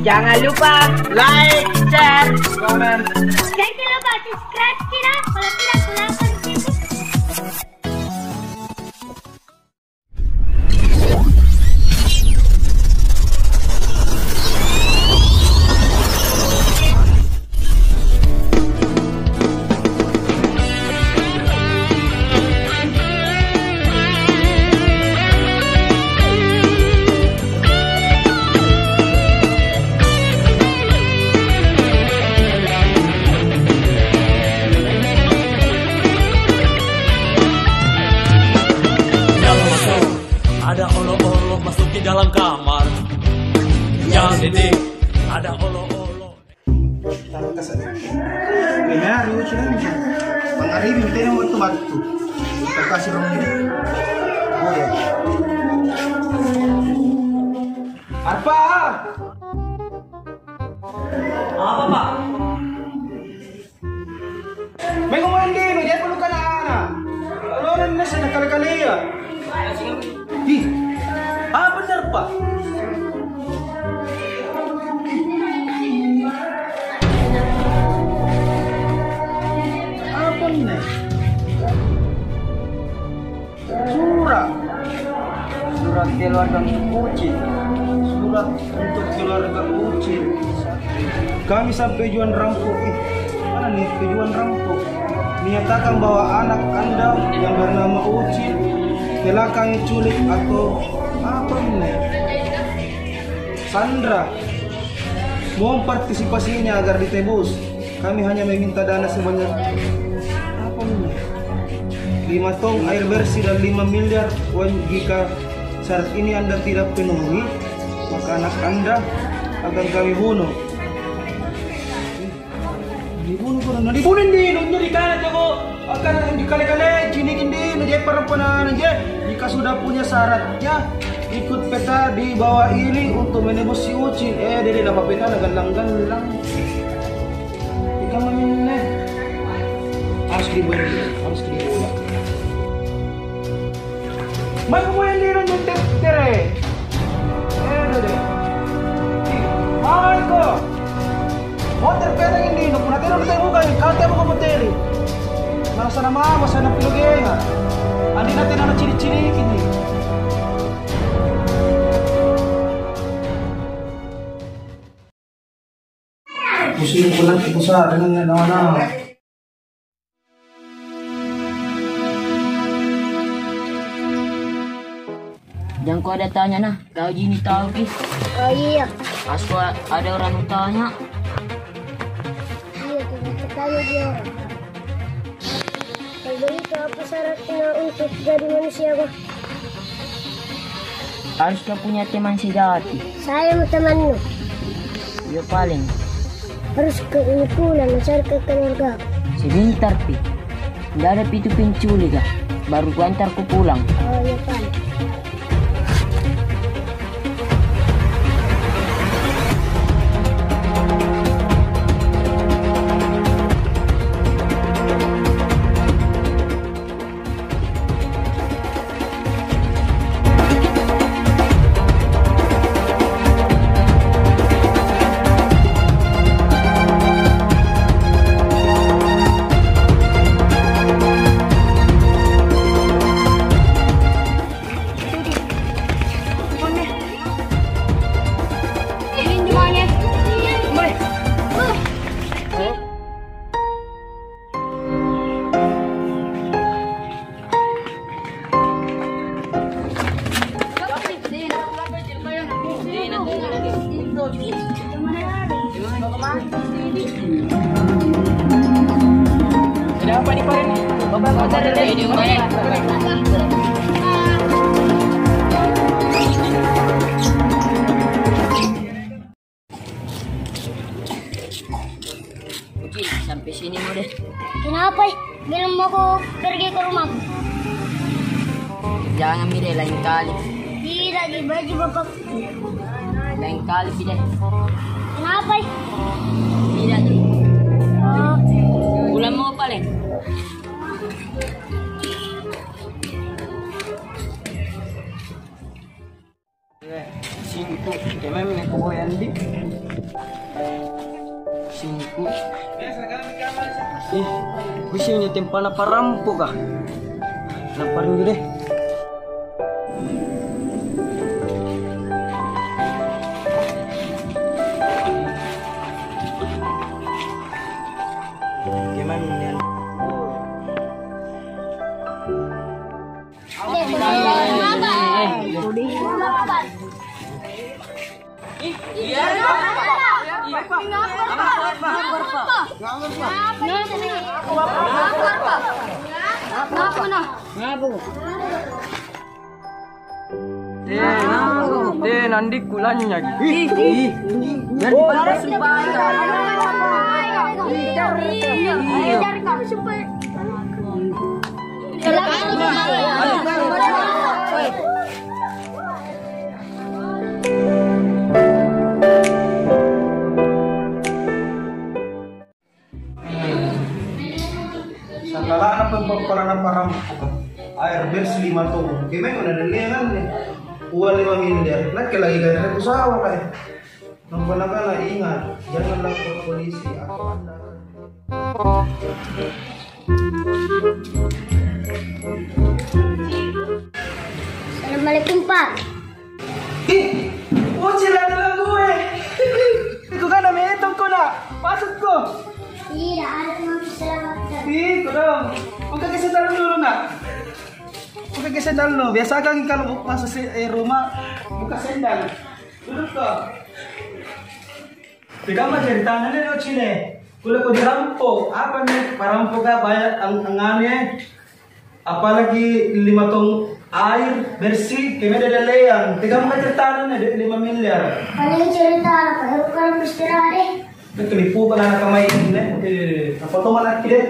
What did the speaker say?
Jangan lupa like, share, komen. Jangan lupa subscribe kita kalau tidak kelihatan di situ. Ada olo-olo masuk di dalam kamar. Yang ini ada olo-olo. Kaya riuh sila niya. Pang-ari minta yung batu-batu. Pagkasih rong ini. Oh ya. Arpa! Apa pak? May kumuhin din, hindi pa luka na ana. Ano rin na siya nakakali ya? Ih, benar pak. Apa nih? Surat keluarga Ucin. Surat untuk keluarga Ucin. Kami sampai tujuan rampok. Mana nih tujuan rampok? Menyatakan bahwa anak Anda yang bernama Ucin telah kami culik atau apa nih? Sandra, mohon partisipasinya agar ditebus. Kami hanya meminta dana sebanyak apa nih? 5 tong air bersih dan 5 miliar uang. Jika syarat ini Anda tidak penuhi, maka anak Anda akan kami bunuh. Dibunuh ko na. Dibunuh din. Huwag niya ako. Akan dikali-kali. Cinikin din. Nandiyan parang panahanan niya. Jika sudah punya syaratnya, ikut peta di bawah ini untuk menebus si Ucin. Dari dapat peta nagalang-galang. Ika maminne. Harus dibuat. Harus dibuat. May kumuhin din yung teptere. Dede. Mahal ko. Motor pera hindi, no punatero na tayo bukan, kante mo kumuteri. Nasa na mama, sa napilugenga. Andi natin na ciri-cirikin eh. Pusing ko lang ito sa akin ng na. Jangan kau ada tanya nah, kau gini tahu ki? Oh iya. Pas kau ada orang tanya. Iya, kita tanya dia orang. Kalau begitu apa syaratnya untuk jadi manusia kok? Harus kau punya teman sejati. Saya mau temanmu. Ya paling. Harus ke ini pulang mencari ke keluarga. Sebentar pi. Tidak ada pitu penculik kah? Baru ku antar ku pulang. Oh iya paling. Ada apa nih Pak ini? Bapak dari di rumah ya? Oke, sampai sini mau deh. Kenapa? Bilang mau aku pergi ke rumahku. Jangan mire lain kali. Tidak di baju bapak. Lain kali pide. Kenapa? Tidak di. Oh, Ulang mau paling. Cinco, que me cojo Andy. Gusto niyo tempa na parampo ka. Lamparin nyo deh. Gimana yan? Nanti kulanya Sakala na pagpapala ng parampo air bersih 5 tuh. Gimana udah dalian nih. Uang 5 miliar. Nah lagi gak ada usaha kayak. Nampak ingat, jangan lapor polisi. Aku anda. Assalamualaikum Pak. Sila na lang gue. Ikaw ka na, may itong ko na. Pasok ko. Tidak ada yang selamatkan. Ikaw dong. Huwag ka kasi talong dulu na. Huwag ka kasi talong. Biasa kang kalau masuk sa rumah, buka sendal. Duduk ko. Tidak mah cerita na rin o Chile. Kula ko dirampo. Apa nih? Parampo ka bayar ang aneh. Apalagi 5 tong air bersih, kami ada dalayan. Tiga mga ceritanan na 5 miliar. Paling cerita apa? Bukan istirahat. Kelipu pala na kamay ini. Apa to malaki deh?